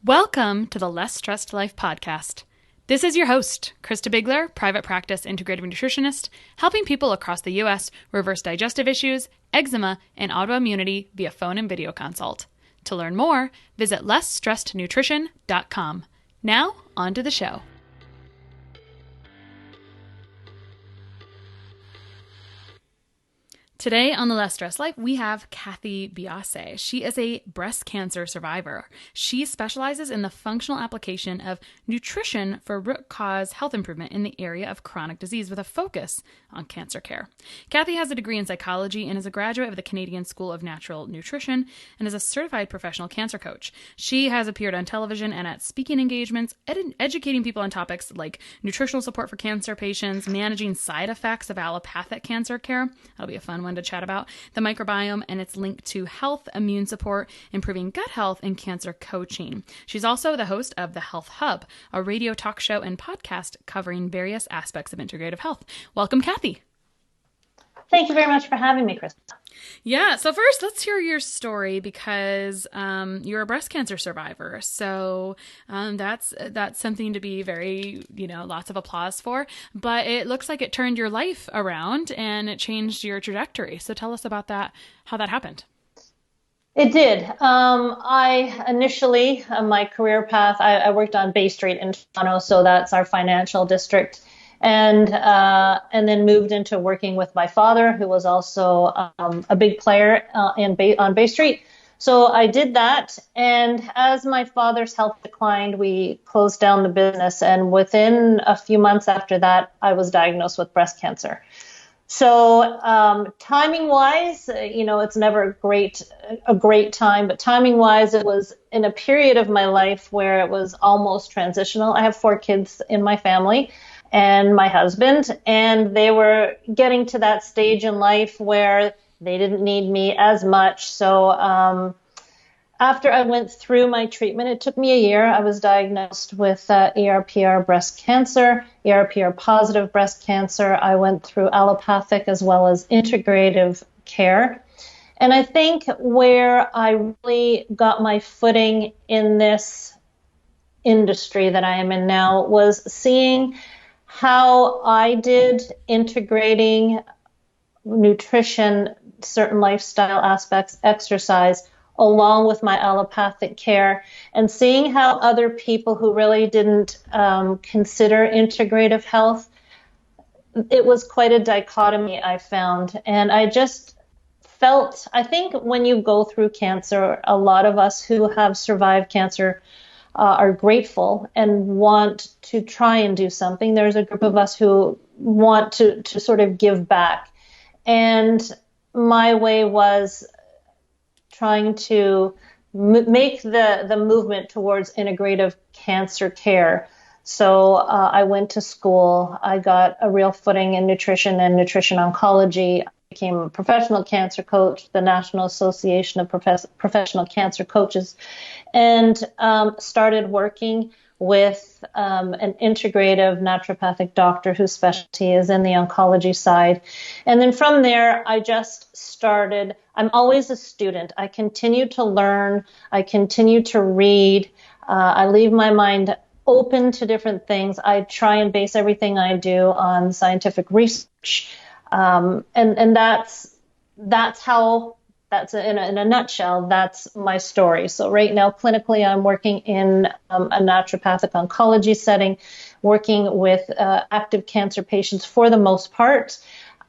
Welcome to the Less Stressed Life podcast. This is your host, Krista Bigler, private practice integrative nutritionist, helping people across the U.S. reverse digestive issues, eczema, and autoimmunity via phone and video consult. To learn more, visit lessstressednutrition.com. Now, on to the show. Today on The Less Stressed Life, we have Cathy Biase. She is a breast cancer survivor. She specializes in the functional application of nutrition for root cause health improvement in the area of chronic disease with a focus on cancer care. Cathy has a degree in psychology and is a graduate of the Canadian School of Natural Nutrition and is a certified professional cancer coach. She has appeared on television and at speaking engagements, educating people on topics like nutritional support for cancer patients, managing side effects of allopathic cancer care. That'll be a fun one to chat about, the microbiome and its link to health, immune support, improving gut health, and cancer coaching. She's also the host of The Health Hub, a radio talk show and podcast covering various aspects of integrative health. Welcome, Cathy. Thank you very much for having me, Krista. Yeah. So first, let's hear your story because you're a breast cancer survivor. So that's something to be very, lots of applause for. But it looks like it turned your life around and it changed your trajectory. So tell us about that, how that happened. It did. I initially, my career path, I worked on Bay Street in Toronto, so that's our financial district. And then moved into working with my father, who was also a big player on Bay Street. So I did that. And as my father's health declined, we closed down the business. And within a few months after that, I was diagnosed with breast cancer. So timing wise, it's never a great time, but timing wise, it was in a period of my life where it was almost transitional. I have 4 kids in my family and my husband, and they were getting to that stage in life where they didn't need me as much. So after I went through my treatment, it took me a year. I was diagnosed with ER/PR breast cancer, ER/PR positive breast cancer. I went through allopathic as well as integrative care. And I think where I really got my footing in this industry that I am in now was seeing how I did integrating nutrition, certain lifestyle aspects, exercise, along with my allopathic care, and seeing how other people who really didn't consider integrative health, it was quite a dichotomy I found. And I just felt, I think when you go through cancer, a lot of us who have survived cancer are grateful and want to try and do something. There's a group of us who want to sort of give back. And my way was trying to make the movement towards integrative cancer care. So I went to school. I got a real footing in nutrition and nutrition oncology. I became a professional cancer coach, the National Association of Professional Cancer Coaches, and started working with an integrative naturopathic doctor whose specialty is in the oncology side. And then from there, I just started. I'm always a student. I continue to learn. I continue to read. I leave my mind open to different things. I try and base everything I do on scientific research. And that's how, that's in a nutshell, that's my story. So right now, clinically, I'm working in a naturopathic oncology setting, working with active cancer patients for the most part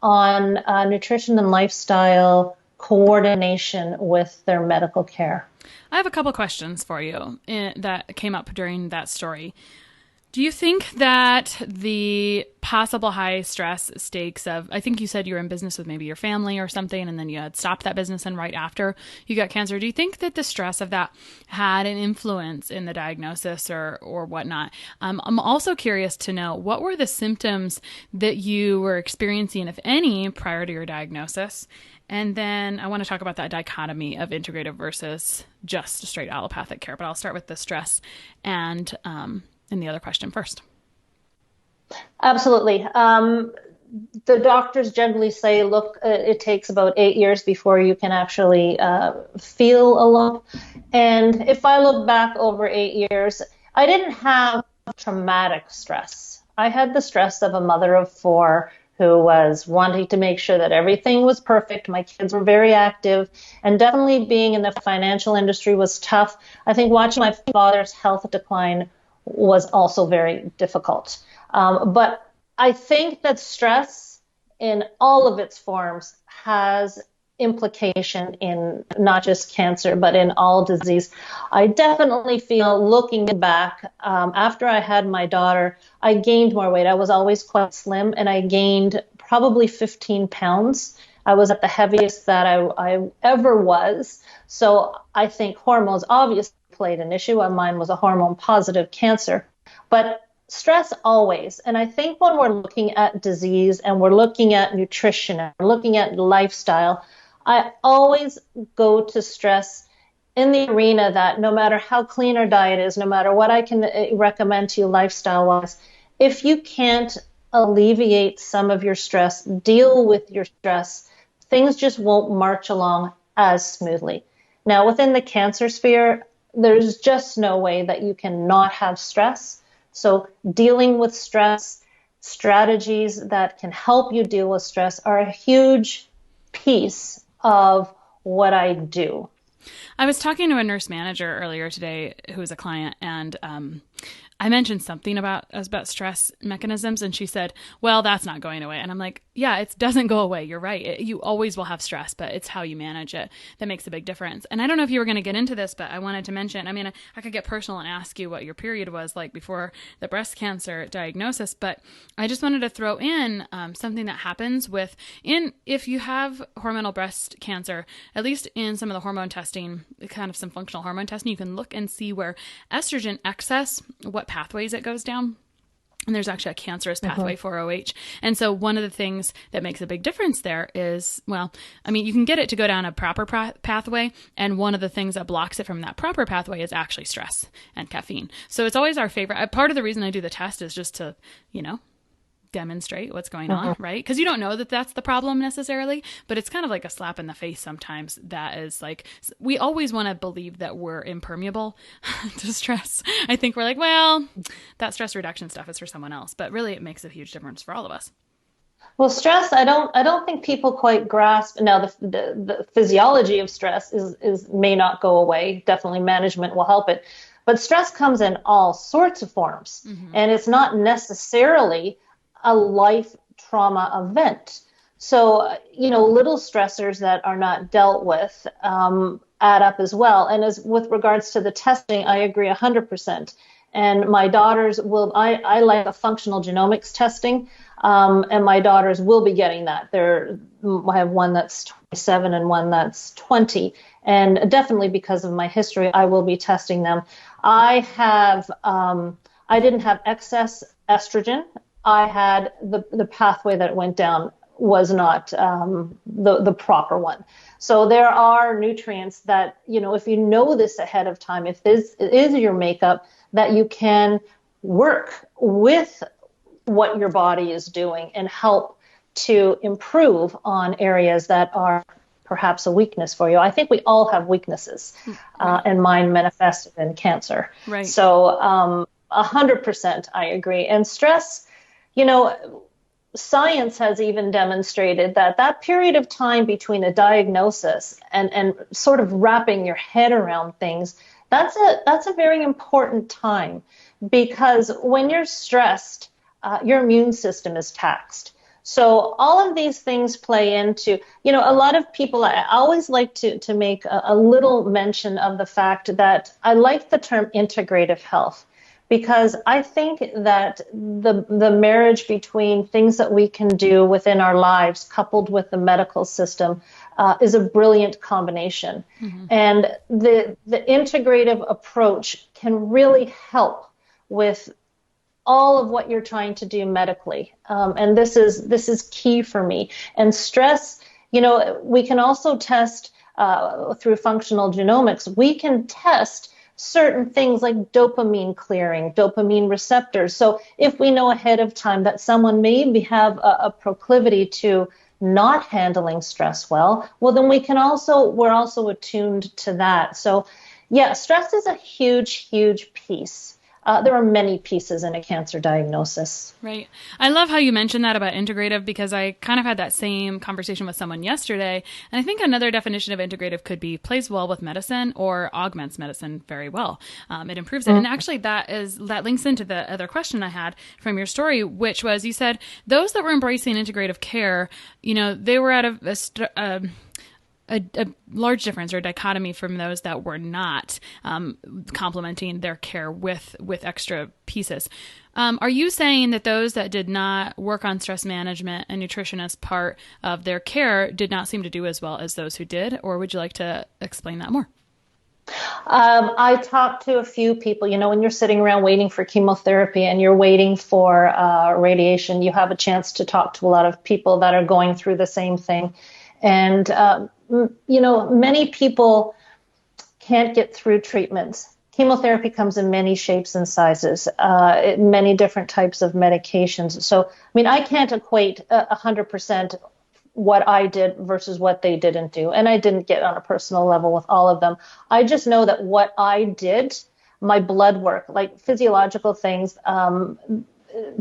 on nutrition and lifestyle coordination with their medical care. I have a couple questions for you that came up during that story. Do you think that the possible high stress stakes of, I think you said you were in business with maybe your family or something, and then you had stopped that business and right after you got cancer, do you think that the stress of that had an influence in the diagnosis or whatnot? I'm also curious to know, what were the symptoms that you were experiencing, if any, prior to your diagnosis? And then I want to talk about that dichotomy of integrative versus just straight allopathic care, but I'll start with the stress and the other question first. Absolutely. the doctors generally say, look, it takes about 8 years before you can actually feel a lump. And if I look back over 8 years, I didn't have traumatic stress. I had the stress of a mother of four who was wanting to make sure that everything was perfect. My kids were very active, and definitely being in the financial industry was tough. I think watching my father's health decline was also very difficult. But I think that stress in all of its forms has implication in not just cancer, but in all disease. I definitely feel, looking back, after I had my daughter, I gained more weight. I was always quite slim, and I gained probably 15 pounds. I was at the heaviest that I ever was. So I think hormones obviously played an issue. Mine was a hormone positive cancer, but stress always. And I think when we're looking at disease and we're looking at nutrition and we're looking at lifestyle, I always go to stress in the arena that no matter how clean our diet is, no matter what I can recommend to you lifestyle-wise, if you can't alleviate some of your stress, deal with your stress, things just won't march along as smoothly. Now, within the cancer sphere, there's just no way that you can not have stress. So dealing with stress, strategies that can help you deal with stress are a huge piece of what I do. I was talking to a nurse manager earlier today who was a client, and I mentioned something about stress mechanisms, and she said, well, that's not going away. And I'm like, yeah, it doesn't go away. You're right. You always will have stress, but it's how you manage it that makes a big difference. And I don't know if you were going to get into this, but I wanted to mention, I mean, I could get personal and ask you what your period was like before the breast cancer diagnosis, but I just wanted to throw in something that happens if you have hormonal breast cancer, at least in some of the hormone testing, kind of some functional hormone testing, you can look and see where estrogen excess, what pathways it goes down. And there's actually a cancerous pathway, 4OH. And so one of the things that makes a big difference there is, well, I mean, you can get it to go down a proper pathway. And one of the things that blocks it from that proper pathway is actually stress and caffeine. So it's always our favorite. Part of the reason I do the test is just to, demonstrate what's going on, right? Because you don't know that that's the problem necessarily, but it's kind of like a slap in the face sometimes. That is like, we always want to believe that we're impermeable to stress. I think we're like, well, that stress reduction stuff is for someone else, but really it makes a huge difference for all of us. Well, stress, I don't think people quite grasp. Now, the physiology of stress may not go away. Definitely management will help it. But stress comes in all sorts of forms, and it's not necessarily a life trauma event. So, little stressors that are not dealt with add up as well. And as with regards to the testing, I agree 100%. And my daughters I like a functional genomics testing, and my daughters will be getting that. I have one that's 27 and one that's 20. And definitely because of my history, I will be testing them. I didn't have excess estrogen. I had the pathway that went down was not the proper one. So there are nutrients that, if you know this ahead of time, if this is your makeup, that you can work with what your body is doing and help to improve on areas that are perhaps a weakness for you. I think we all have weaknesses, and mine manifested in cancer. Right. So 100% I agree. And stress, science has even demonstrated that period of time between a diagnosis and sort of wrapping your head around things, that's a very important time, because when you're stressed, your immune system is taxed. So all of these things play into, a lot of people, I always like to make a little mention of the fact that I like the term integrative health, because I think that the marriage between things that we can do within our lives coupled with the medical system is a brilliant combination. And the integrative approach can really help with all of what you're trying to do medically. And this is key for me. And stress, we can also test through functional genomics. We can test certain things like dopamine clearing, dopamine receptors. So if we know ahead of time that someone maybe have a proclivity to not handling stress well, then we're also attuned to that. So yeah, stress is a huge, huge piece. There are many pieces in a cancer diagnosis. Right. I love how you mentioned that about integrative, because I kind of had that same conversation with someone yesterday. And I think another definition of integrative could be plays well with medicine or augments medicine very well. It improves it. And actually that links into the other question I had from your story, which was, you said those that were embracing integrative care, they were at a large difference or dichotomy from those that were not complementing their care with extra pieces. Are you saying that those that did not work on stress management and nutrition as part of their care did not seem to do as well as those who did? Or would you like to explain that more? I talked to a few people. When you're sitting around waiting for chemotherapy and you're waiting for radiation, you have a chance to talk to a lot of people that are going through the same thing. And, many people can't get through treatments. Chemotherapy comes in many shapes and sizes, many different types of medications. So, I can't equate 100% what I did versus what they didn't do. And I didn't get on a personal level with all of them. I just know that what I did, my blood work, like physiological things,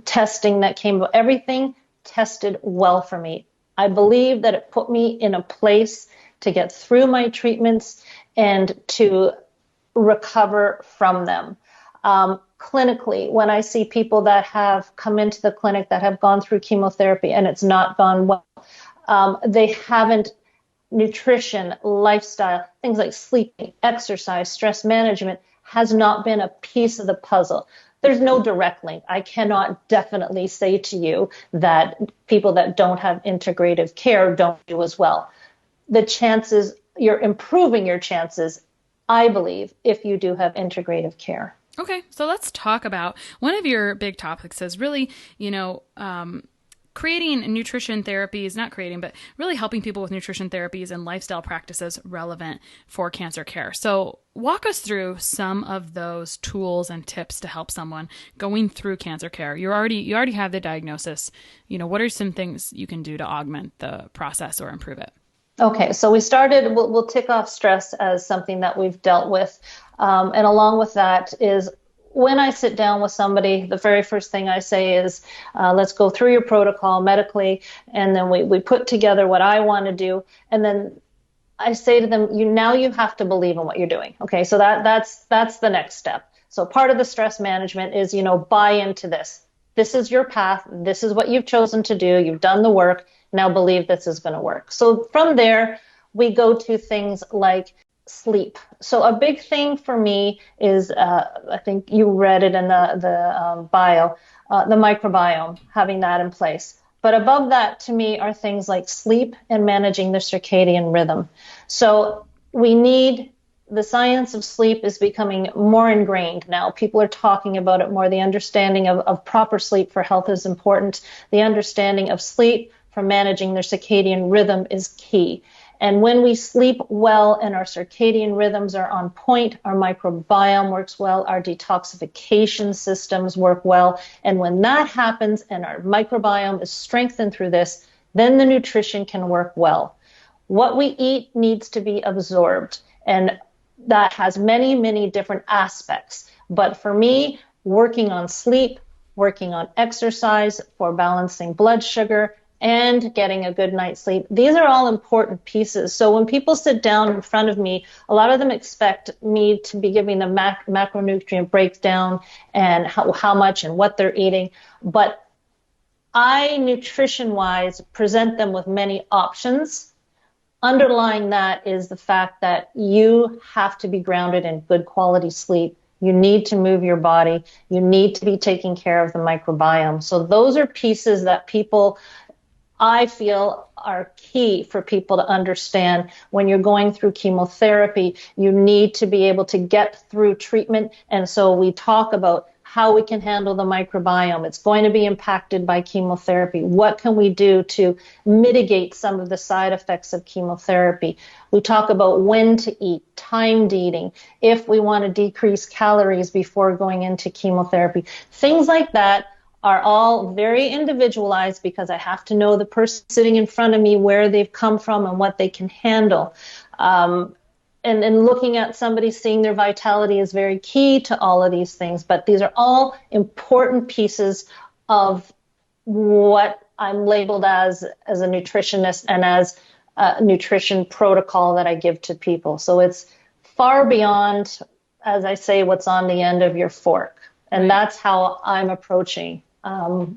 testing that came, everything tested well for me. I believe that it put me in a place to get through my treatments and to recover from them. Clinically, when I see people that have come into the clinic that have gone through chemotherapy and it's not gone well, they haven't, nutrition, lifestyle, things like sleeping, exercise, stress management has not been a piece of the puzzle. There's no direct link. I cannot definitely say to you that people that don't have integrative care don't do as well. The chances, you're improving your chances, I believe, if you do have integrative care. Okay, so let's talk about one of your big topics is really, creating nutrition therapies, not creating, but really helping people with nutrition therapies and lifestyle practices relevant for cancer care. So walk us through some of those tools and tips to help someone going through cancer care. You already have the diagnosis. What are some things you can do to augment the process or improve it? Okay, so we'll tick off stress as something that we've dealt with. And along with that is, when I sit down with somebody, the very first thing I say is, let's go through your protocol medically, and then we put together what I want to do. And then I say to them, you have to believe in what you're doing. Okay, so that's the next step. So part of the stress management is, buy into this. This is your path. This is what you've chosen to do. You've done the work. Now believe this is going to work. So from there, we go to things like sleep. So a big thing for me is, I think you read it in the bio, the microbiome, having that in place. But above that, to me, are things like sleep and managing the circadian rhythm. So the science of sleep is becoming more ingrained now. People are talking about it more. The understanding of proper sleep for health is important. The understanding of sleep for managing their circadian rhythm is key. And when we sleep well and our circadian rhythms are on point, our microbiome works well, our detoxification systems work well. And when that happens and our microbiome is strengthened through this, then the nutrition can work well. What we eat needs to be absorbed, and that has many, many different aspects. But for me, working on sleep, working on exercise for balancing blood sugar, and getting a good night's sleep. These are all important pieces. So when people sit down in front of me, a lot of them expect me to be giving them macronutrient breakdown and how much and what they're eating. But I, nutrition-wise, present them with many options. Underlying that is the fact that you have to be grounded in good quality sleep. You need to move your body. You need to be taking care of the microbiome. So those are pieces that I feel are key for people to understand. When you're going through chemotherapy, you need to be able to get through treatment. And so we talk about how we can handle the microbiome. It's going to be impacted by chemotherapy. What can we do to mitigate some of the side effects of chemotherapy? We talk about when to eat, timed eating, if we want to decrease calories before going into chemotherapy. Things like that are all very individualized because I have to know the person sitting in front of me, where they've come from and what they can handle. And looking at somebody, seeing their vitality is very key to all of these things. But these are all important pieces of what I'm labeled as a nutritionist and as a nutrition protocol that I give to people. So it's far beyond, as I say, what's on the end of your fork. And that's how I'm approaching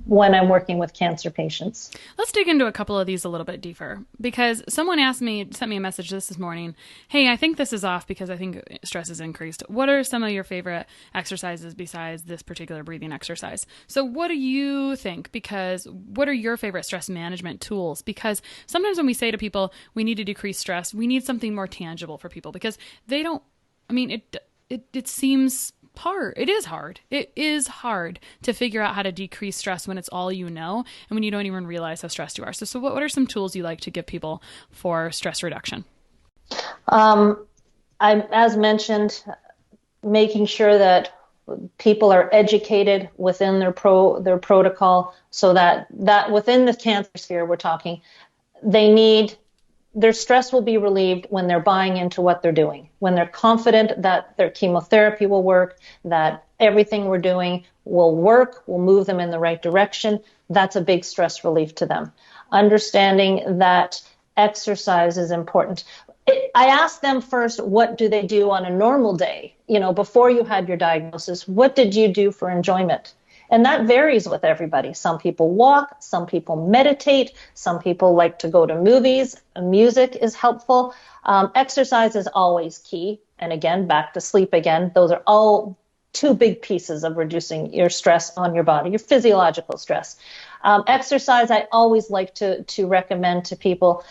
when I'm working with cancer patients. Let's dig into a couple of these a little bit deeper, because someone sent me a message this morning. Hey, I think this is off because I think stress is increased. What are some of your favorite exercises besides this particular breathing exercise? So what do you think? Because what are your favorite stress management tools? Because sometimes when we say to people, we need to decrease stress, we need something more tangible for people, because they don't, I mean, it seems hard. It is hard. It is hard to figure out how to decrease stress when it's all you know and when you don't even realize how stressed you are. So what are some tools you like to give people for stress reduction? As mentioned, making sure that people are educated within their protocol, so that within the cancer sphere we're talking, their stress will be relieved when they're buying into what they're doing, when they're confident that their chemotherapy will work, that everything we're doing will work, will move them in the right direction. That's a big stress relief to them. Understanding that exercise is important. I asked them first, what do they do on a normal day? Before you had your diagnosis, what did you do for enjoyment? And that varies with everybody. Some people walk, some people meditate, some people like to go to movies. Music is helpful. Exercise is always key. And again, back to sleep again. Those are all two big pieces of reducing your stress on your body, your physiological stress. Exercise, I always like to recommend to people.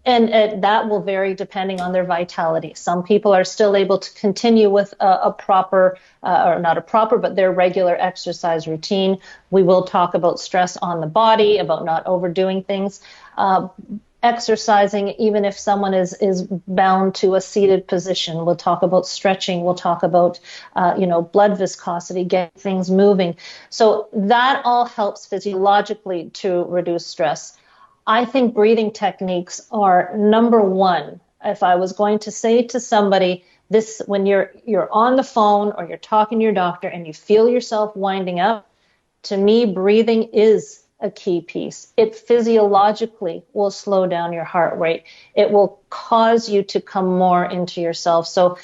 And that will vary depending on their vitality. Some people are still able to continue with a proper, or not a proper, but their regular exercise routine. We will talk about stress on the body, about not overdoing things. Exercising, even if someone is bound to a seated position. We'll talk about stretching. We'll talk about, blood viscosity, getting things moving. So that all helps physiologically to reduce stress. I think breathing techniques are number one. If I was going to say to somebody this, when you're on the phone or you're talking to your doctor and you feel yourself winding up, to me, breathing is a key piece. It physiologically will slow down your heart rate. It will cause you to come more into yourself. So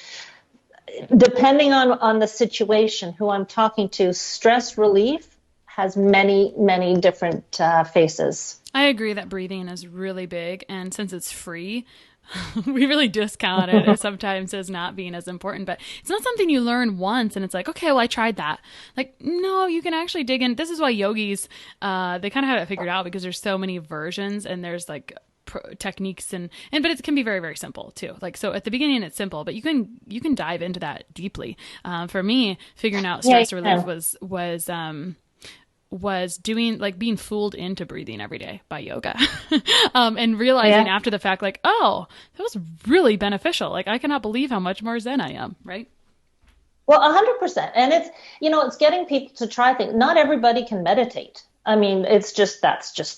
depending on the situation, who I'm talking to, stress relief has many, many different faces. I agree that breathing is really big. And since it's free, we really discount it sometimes as not being as important, but it's not something you learn once and it's like, okay, well, I tried that. Like, no, you can actually dig in. This is why yogis, they kind of have it figured out, because there's so many versions and there's like techniques and but it can be very, very simple too. Like, so at the beginning it's simple, but you can dive into that deeply. For me, figuring out stress relief was doing, like, being fooled into breathing every day by yoga and realizing after the fact, like, oh, that was really beneficial. Like, I cannot believe how much more zen I am. Right. Well, 100%. And it's getting people to try things. Not everybody can meditate. I mean, that's just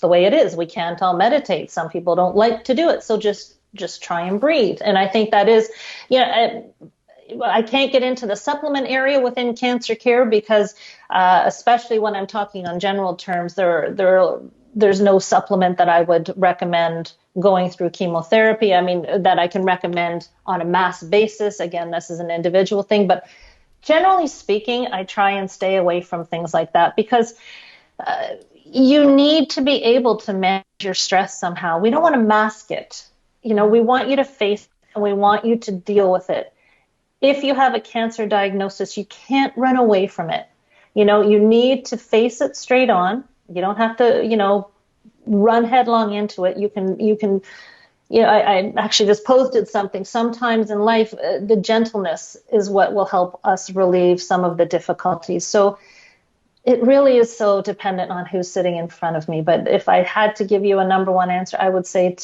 the way it is. We can't all meditate. Some people don't like to do it. So just try and breathe. And I think that is, I can't get into the supplement area within cancer care because, especially when I'm talking on general terms, there's no supplement that I would recommend going through chemotherapy. I mean, that I can recommend on a mass basis. Again, this is an individual thing, but generally speaking, I try and stay away from things like that because you need to be able to manage your stress somehow. We don't want to mask it. We want you to face it and we want you to deal with it. If you have a cancer diagnosis, you can't run away from it. You need to face it straight on. You don't have to, run headlong into it. You can, I actually just posted something. Sometimes in life, the gentleness is what will help us relieve some of the difficulties. So It really is so dependent on who's sitting in front of me. But if I had to give you a number one answer, I would say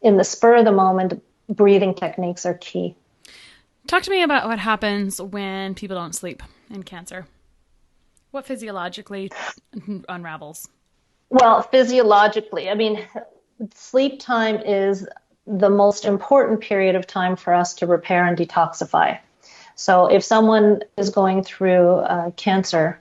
in the spur of the moment, breathing techniques are key. Talk to me about what happens when people don't sleep in cancer. What physiologically unravels? Well, physiologically, I mean, sleep time is the most important period of time for us to repair and detoxify. So if someone is going through cancer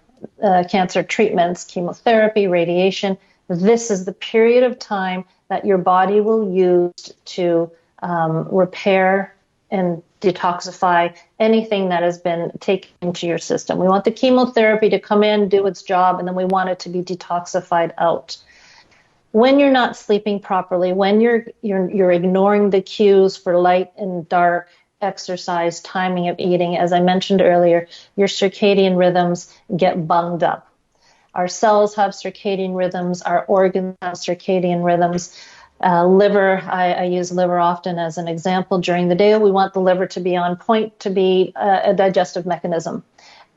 treatments, chemotherapy, radiation, this is the period of time that your body will use to repair and detoxify anything that has been taken into your system. We want the chemotherapy to come in, do its job, and then we want it to be detoxified out. When you're not sleeping properly, when you're ignoring the cues for light and dark, exercise, timing of eating, as I mentioned earlier, your circadian rhythms get bunged up. Our cells have circadian rhythms, our organs have circadian rhythms. Liver, I use liver often as an example. During the day, we want the liver to be on point to be a digestive mechanism.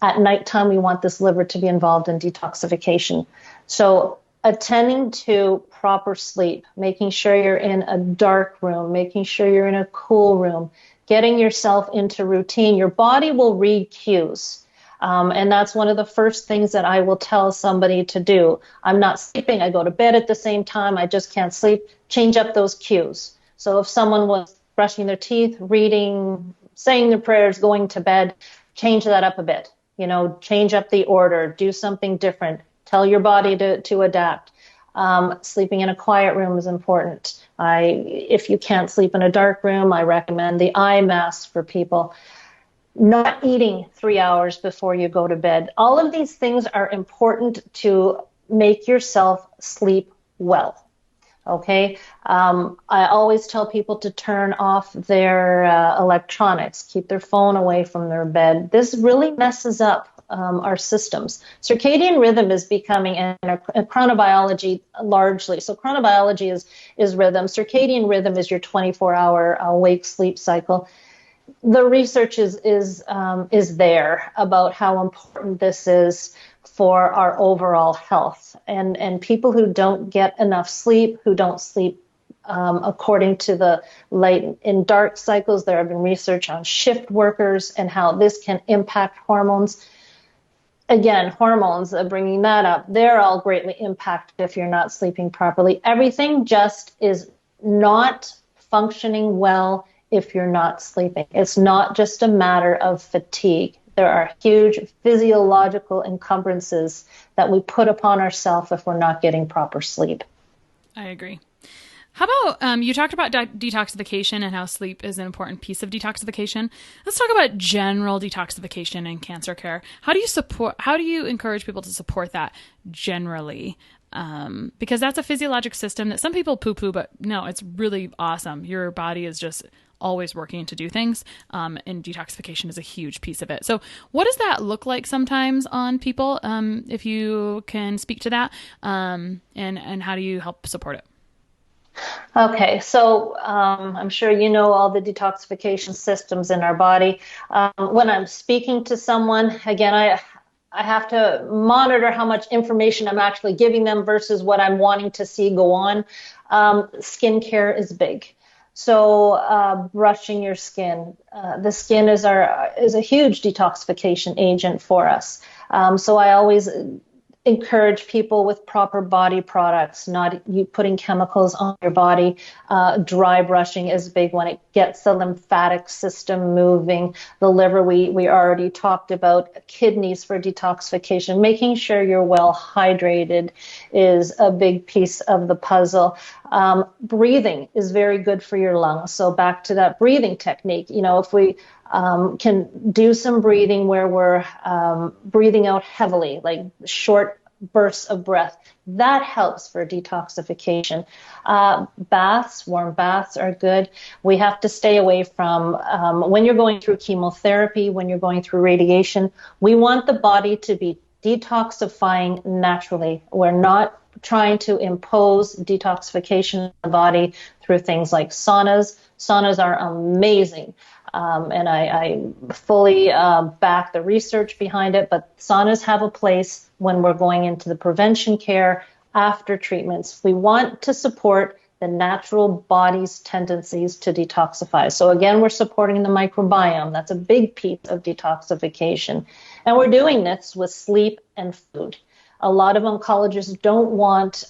At nighttime, we want this liver to be involved in detoxification. So attending to proper sleep, making sure you're in a dark room, making sure you're in a cool room, getting yourself into routine, your body will read cues. And that's one of the first things that I will tell somebody to do. I'm not sleeping. I go to bed at the same time. I just can't sleep. Change up those cues. So if someone was brushing their teeth, reading, saying their prayers, going to bed, change that up a bit. Change up the order. Do something different. Tell your body to adapt. Sleeping in a quiet room is important. If you can't sleep in a dark room, I recommend the eye mask for people. Not eating 3 hours before you go to bed. All of these things are important to make yourself sleep well. Okay. I always tell people to turn off their electronics, keep their phone away from their bed. This really messes up our systems. Circadian rhythm is becoming a chronobiology largely. So chronobiology is rhythm. Circadian rhythm is your 24-hour awake sleep cycle. The research is there about how important this is for our overall health, and people who don't get enough sleep, who don't sleep according to the light and dark cycles. There have been research on shift workers and how this can impact hormones. Again, hormones, bringing that up, they're all greatly impacted if you're not sleeping properly. Everything just is not functioning well if you're not sleeping. It's not just a matter of fatigue. There are huge physiological encumbrances that we put upon ourselves if we're not getting proper sleep. I agree. How about, you talked about detoxification and how sleep is an important piece of detoxification. Let's talk about general detoxification in cancer care. How do you encourage people to support that generally? Because that's a physiologic system that some people poo-poo, but no, it's really awesome. Your body is just always working to do things, and detoxification is a huge piece of it. So what does that look like sometimes on people, if you can speak to that, and how do you help support it? Okay, so I'm sure you know all the detoxification systems in our body. When I'm speaking to someone, again, I have to monitor how much information I'm actually giving them versus what I'm wanting to see go on. Skincare is big. So brushing your skin. The skin is a huge detoxification agent for us. So I always encourage people with proper body products, not you putting chemicals on your body. Dry brushing is big when it gets the lymphatic system moving. The liver, we already talked about. Kidneys for detoxification. Making sure you're well hydrated is a big piece of the puzzle. Breathing is very good for your lungs. So back to that breathing technique, if we can do some breathing where we're breathing out heavily, like short bursts of breath, that helps for detoxification. Baths, warm baths are good. We have to stay away from, when you're going through chemotherapy, when you're going through radiation, we want the body to be detoxifying naturally. We're not trying to impose detoxification in the body through things like saunas. Saunas are amazing. And I fully back the research behind it, but saunas have a place when we're going into the prevention care after treatments. We want to support the natural body's tendencies to detoxify. So again, we're supporting the microbiome. That's a big piece of detoxification. And we're doing this with sleep and food. A lot of oncologists don't want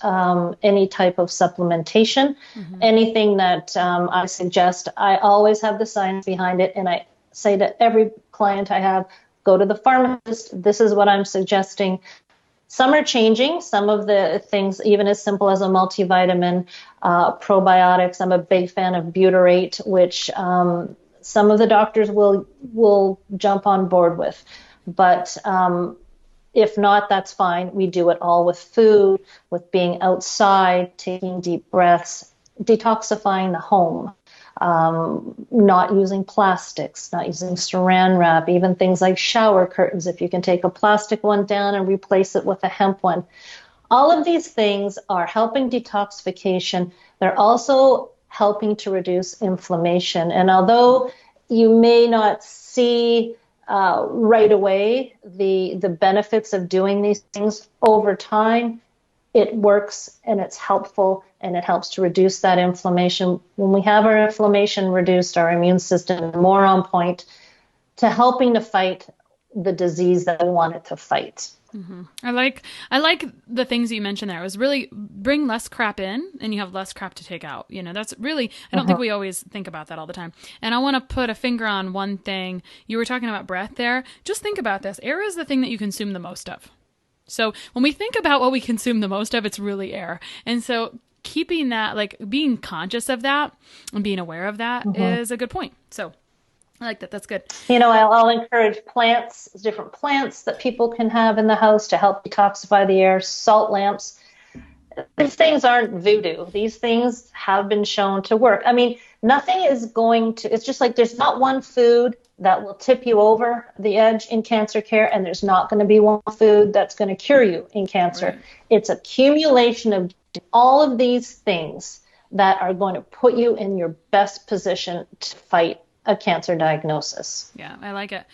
any type of supplementation. Anything that I suggest, I always have the science behind it. And I say to every client I have, go to the pharmacist. This is what I'm suggesting. Some are changing. Some of the things, even as simple as a multivitamin, probiotics. I'm a big fan of butyrate, which some of the doctors will jump on board with. But if not, that's fine. We do it all with food, with being outside, taking deep breaths, detoxifying the home, not using plastics, not using saran wrap, even things like shower curtains. If you can take a plastic one down and replace it with a hemp one. All of these things are helping detoxification. They're also helping to reduce inflammation. And although you may not see right away the benefits of doing these things over time, it works and it's helpful and it helps to reduce that inflammation. When we have our inflammation reduced, our immune system more on point to helping to fight the disease that we want it to fight. I like the things you mentioned there. It was really bring less crap in and you have less crap to take out. That's really, I don't think we always think about that all the time. And I want to put a finger on one thing. You were talking about breath there. Just think about this. Air is the thing that you consume the most of. So when we think about what we consume the most of, it's really air. And so keeping that, like being conscious of that and being aware of that is a good point. So I like that. That's good. I'll encourage plants, different plants that people can have in the house to help detoxify the air, salt lamps. These things aren't voodoo. These things have been shown to work. I mean, nothing is going to, it's just like there's not one food that will tip you over the edge in cancer care, and there's not going to be one food that's going to cure you in cancer. Right. It's accumulation of all of these things that are going to put you in your best position to fight a cancer diagnosis. Yeah, I like it.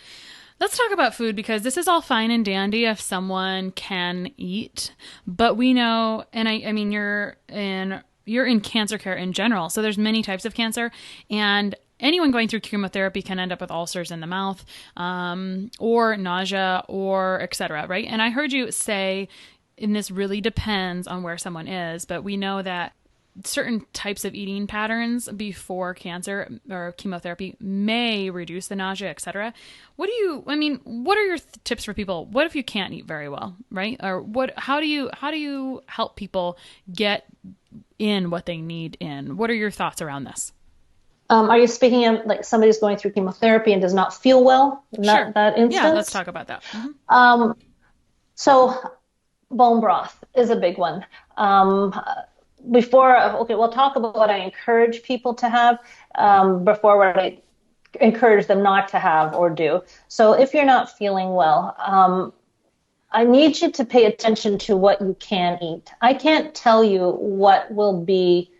Let's talk about food, because this is all fine and dandy if someone can eat, but we know, and I mean, you're in cancer care in general, so there's many types of cancer, and anyone going through chemotherapy can end up with ulcers in the mouth, or nausea, or etc. Right? And I heard you say, and this really depends on where someone is, but we know that certain types of eating patterns before cancer or chemotherapy may reduce the nausea, etc. What are your tips for people? What if you can't eat very well, right? Or how do you help people get in what they need in? What are your thoughts around this? Are you speaking of like somebody's going through chemotherapy and does not feel well in Sure. that instance? Yeah, let's talk about that. Mm-hmm. So bone broth is a big one. We'll talk about what I encourage people to have before what I encourage them not to have or do. So if you're not feeling well, I need you to pay attention to what you can eat. I can't tell you what will be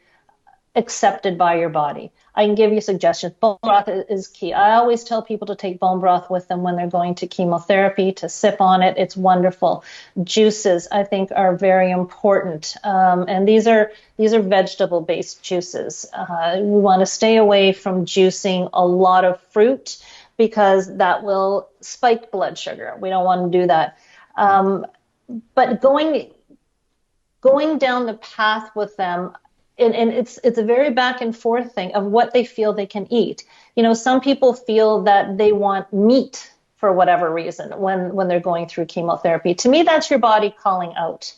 accepted by your body. I can give you suggestions. Bone broth is key. I always tell people to take bone broth with them when they're going to chemotherapy, to sip on it. It's wonderful. Juices, I think, are very important. And these are vegetable-based juices. We want to stay away from juicing a lot of fruit because that will spike blood sugar. We don't want to do that. But going down the path with them, and it's a very back and forth thing of what they feel they can eat. Some people feel that they want meat for whatever reason when they're going through chemotherapy. To me, that's your body calling out.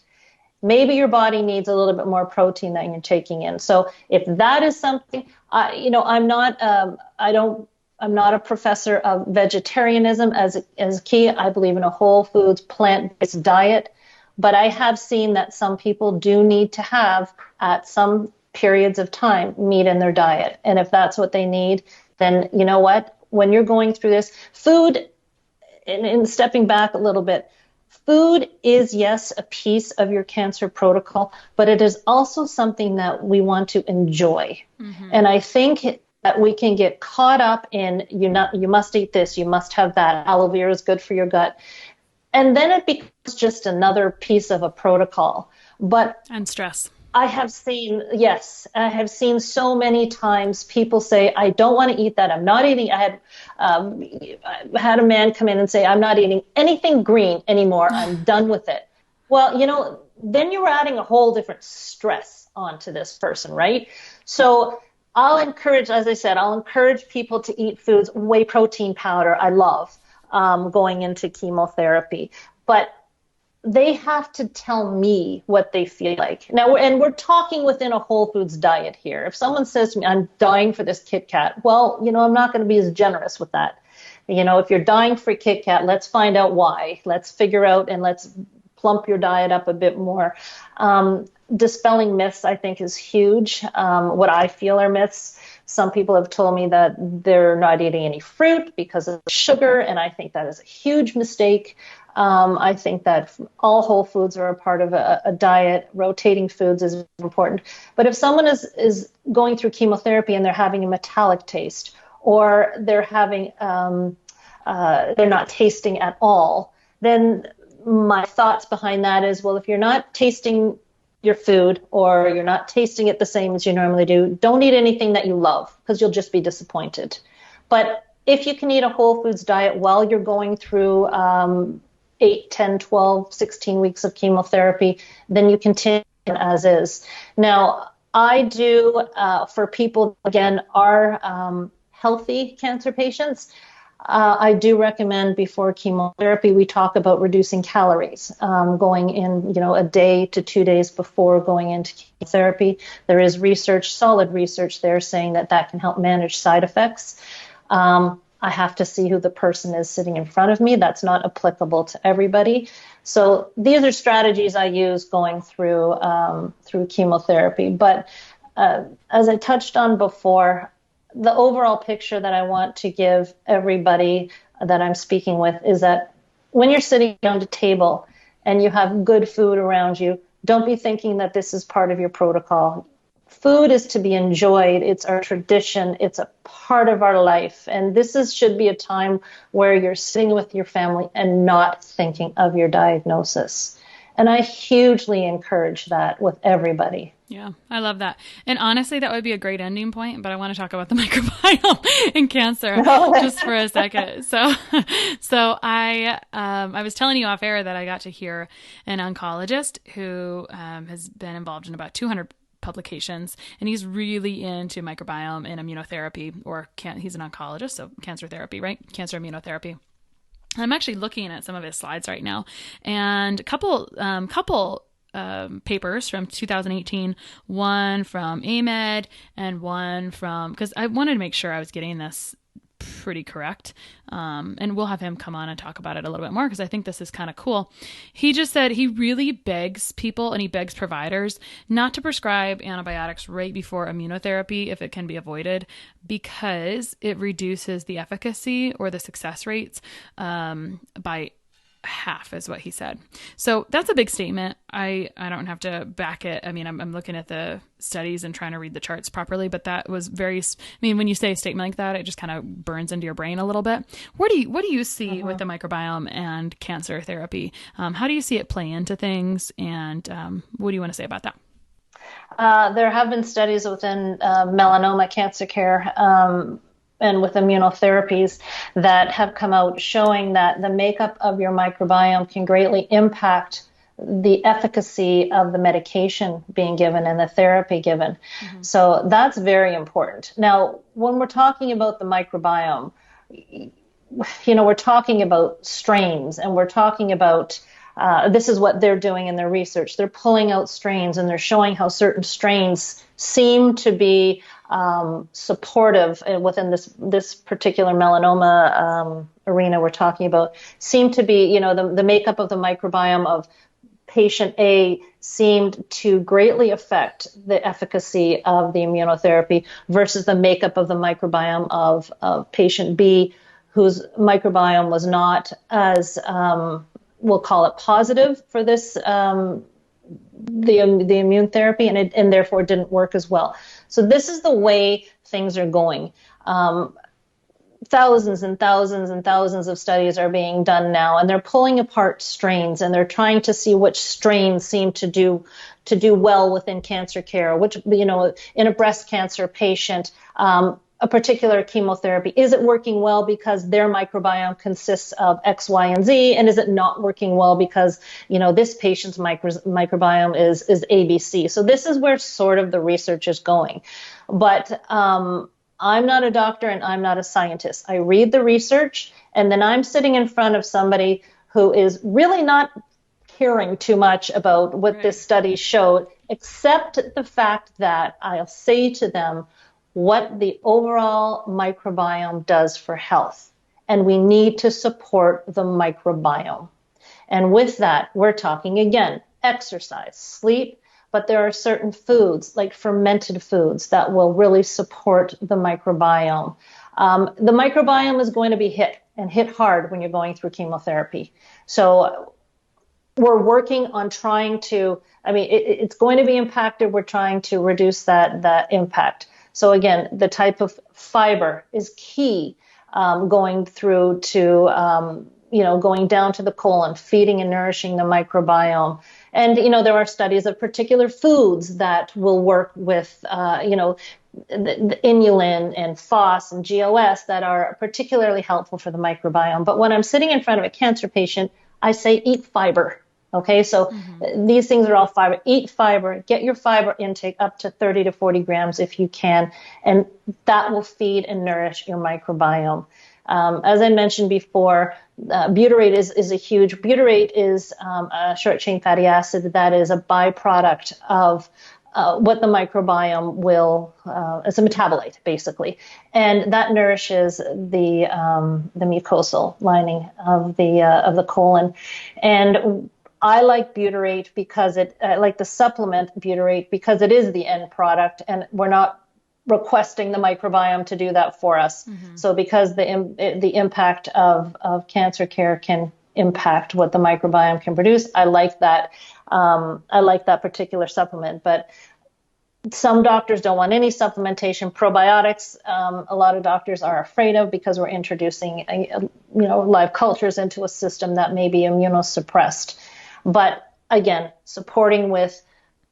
Maybe your body needs a little bit more protein than you're taking in. So if that is something, I'm not a professor of vegetarianism as key. I believe in a whole foods, plant-based diet. But I have seen that some people do need to have, at some periods of time, meat in their diet. And if that's what they need, then you know what? When you're going through this, food, and stepping back a little bit, food is, yes, a piece of your cancer protocol, but it is also something that we want to enjoy. Mm-hmm. And I think that we can get caught up in, you must eat this, you must have that, aloe vera is good for your gut. And then it becomes just another piece of a protocol. But And stress. I have seen, yes, I have seen so many times people say, I don't want to eat that. I'm not eating. I had a man come in and say, I'm not eating anything green anymore. I'm done with it. Well, then you're adding a whole different stress onto this person, right? So I'll encourage, as I said, I'll encourage people to eat foods. Whey protein powder, I love going into chemotherapy. But they have to tell me what they feel like. Now, and we're talking within a whole foods diet here. If someone says to me, I'm dying for this Kit Kat, well, I'm not going to be as generous with that. If you're dying for Kit Kat, let's find out why. Let's figure out and let's plump your diet up a bit more. Dispelling myths, I think, is huge. What I feel are myths. Some people have told me that they're not eating any fruit because of sugar, and I think that is a huge mistake. I think that all whole foods are a part of a diet. Rotating foods is important. But if someone is going through chemotherapy and they're having a metallic taste, or they're having they're not tasting at all, then my thoughts behind that is, well, if you're not tasting your food or you're not tasting it the same as you normally do, don't eat anything that you love because you'll just be disappointed. But if you can eat a whole foods diet while you're going through 8, 10, 12, 16 weeks of chemotherapy, then you continue as is. Now, I do, for people, again, are healthy cancer patients, I do recommend before chemotherapy, we talk about reducing calories, going in, a day to 2 days before going into chemotherapy. There is research, solid research there saying that can help manage side effects. I have to see who the person is sitting in front of me. That's not applicable to everybody. So these are strategies I use going through chemotherapy. But as I touched on before, the overall picture that I want to give everybody that I'm speaking with is that when you're sitting down at a table and you have good food around you, don't be thinking that this is part of your protocol. Food is to be enjoyed. It's our tradition. It's a part of our life. And this should be a time where you're sitting with your family and not thinking of your diagnosis. And I hugely encourage that with everybody. Yeah, I love that. And honestly, that would be a great ending point, but I want to talk about the microbiome in cancer just for a second. So I was telling you off air that I got to hear an oncologist who has been involved in about 200 publications, and he's really into microbiome and immunotherapy, he's an oncologist, so cancer therapy, right? Cancer immunotherapy. I'm actually looking at some of his slides right now, and a couple papers from 2018, one from AMED and one because I wanted to make sure I was getting this pretty correct. And we'll have him come on and talk about it a little bit more because I think this is kind of cool. He just said he really begs people and he begs providers not to prescribe antibiotics right before immunotherapy if it can be avoided, because it reduces the efficacy or the success rates by half, is what he said. So that's a big statement. I don't have to back it. I mean, I'm looking at the studies and trying to read the charts properly, but that was when you say a statement like that, it just kind of burns into your brain a little bit. What do you see with the microbiome and cancer therapy? How do you see it play into things? And what do you want to say about that? There have been studies within melanoma cancer care and with immunotherapies that have come out showing that the makeup of your microbiome can greatly impact the efficacy of the medication being given and the therapy given. Mm-hmm. So that's very important. Now, when we're talking about the microbiome, we're talking about strains, and we're talking about this is what they're doing in their research. They're pulling out strains and they're showing how certain strains seem to be supportive within this particular melanoma arena we're talking about, seem to be, the makeup of the microbiome of patient A seemed to greatly affect the efficacy of the immunotherapy versus the makeup of the microbiome of patient B, whose microbiome was not as, we'll call it positive for this the immune therapy, and therefore didn't work as well. So this is the way things are going. Thousands and thousands and thousands of studies are being done now, and they're pulling apart strains, and they're trying to see which strains seem to do well within cancer care, which, in a breast cancer patient, a particular chemotherapy, is it working well because their microbiome consists of X, Y, and Z, and is it not working well because, this patient's microbiome is ABC. So this is where sort of the research is going. But I'm not a doctor and I'm not a scientist. I read the research, and then I'm sitting in front of somebody who is really not caring too much about what this study showed, except the fact that I'll say to them what the overall microbiome does for health. And we need to support the microbiome. And with that, we're talking again, exercise, sleep, but there are certain foods, like fermented foods, that will really support the microbiome. The microbiome is going to be hit hard when you're going through chemotherapy. So we're working on trying to, it's going to be impacted. We're trying to reduce that impact. So again, the type of fiber is key, going through to, going down to the colon, feeding and nourishing the microbiome. And, there are studies of particular foods that will work with, the inulin and FOS and GOS that are particularly helpful for the microbiome. But when I'm sitting in front of a cancer patient, I say eat fiber. Okay, so these things are all fiber. Eat fiber, get your fiber intake up to 30 to 40 grams if you can, and that will feed and nourish your microbiome. As I mentioned before, butyrate is a huge. Butyrate is a short-chain fatty acid that is a byproduct of what the microbiome will. It's a metabolite, basically, and that nourishes the mucosal lining of the colon. And I like butyrate because I like the supplement butyrate because it is the end product, and we're not requesting the microbiome to do that for us. So because the impact of cancer care can impact what the microbiome can produce, I like that. I like that particular supplement. But some doctors don't want any supplementation. Probiotics, a lot of doctors are afraid of because we're introducing live cultures into a system that may be immunosuppressed. But again, supporting with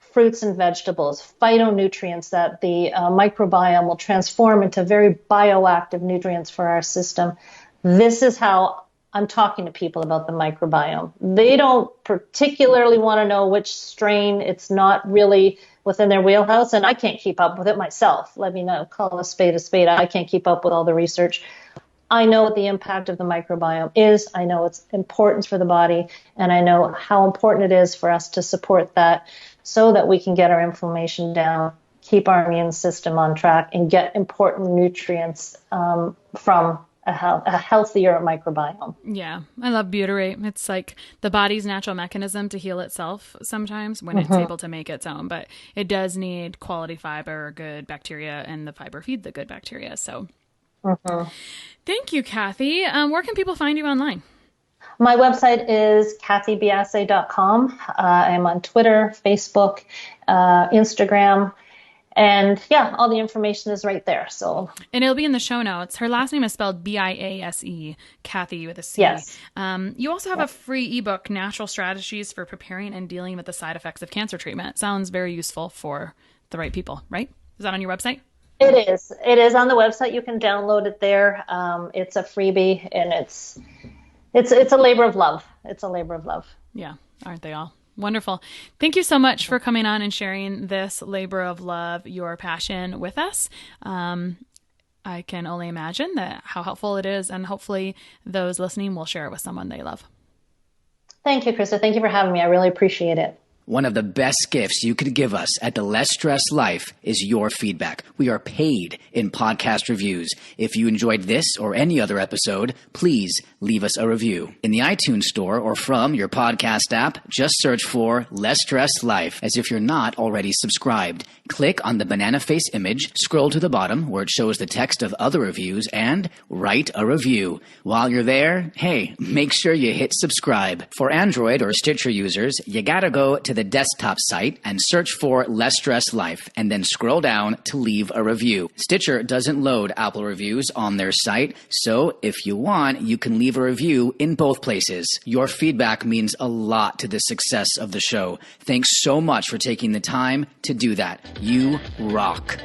fruits and vegetables, phytonutrients that the microbiome will transform into very bioactive nutrients for our system. This is how I'm talking to people about the microbiome. They don't particularly want to know which strain. It's not really within their wheelhouse, and I can't keep up with it myself. Let me know, call a spade a spade. I can't keep up with all the research. I know what the impact of the microbiome is. I know its importance for the body, and I know how important it is for us to support that so that we can get our inflammation down, keep our immune system on track, and get important nutrients from a healthier microbiome. Yeah, I love butyrate. It's like the body's natural mechanism to heal itself sometimes when it's able to make its own, but it does need quality fiber, good bacteria, and the fiber feed the good bacteria. So thank you, Cathy. Where can people find you online? My website is cathybiase.com. I'm on Twitter, Facebook, Instagram. And yeah, all the information is right there. And it'll be in the show notes. Her last name is spelled Biase, Cathy with a C. Yes. You also have a free ebook, Natural Strategies for Preparing and Dealing with the Side Effects of Cancer Treatment. Sounds very useful for the right people, right? Is that on your website? It is. It is on the website. You can download it there. It's a freebie, and it's a labor of love. It's a labor of love. Yeah, aren't they all? Wonderful. Thank you so much for coming on and sharing this labor of love, your passion with us. I can only imagine that how helpful it is, and hopefully those listening will share it with someone they love. Thank you, Krista. Thank you for having me. I really appreciate it. One of the best gifts you could give us at the Less Stress Life is your feedback. We are paid in podcast reviews. If you enjoyed this or any other episode, please leave us a review. In the iTunes store or from your podcast app, just search for Less Stress Life as if you're not already subscribed. Click on the banana face image, scroll to the bottom where it shows the text of other reviews, and write a review. While you're there, hey, make sure you hit subscribe. For Android or Stitcher users, you gotta go to the the desktop site and search for Less Stress Life, and then scroll down to leave a review. Stitcher doesn't load Apple reviews on their site, so if you want, you can leave a review in both places. Your feedback means a lot to the success of the show. Thanks so much for taking the time to do that. You rock.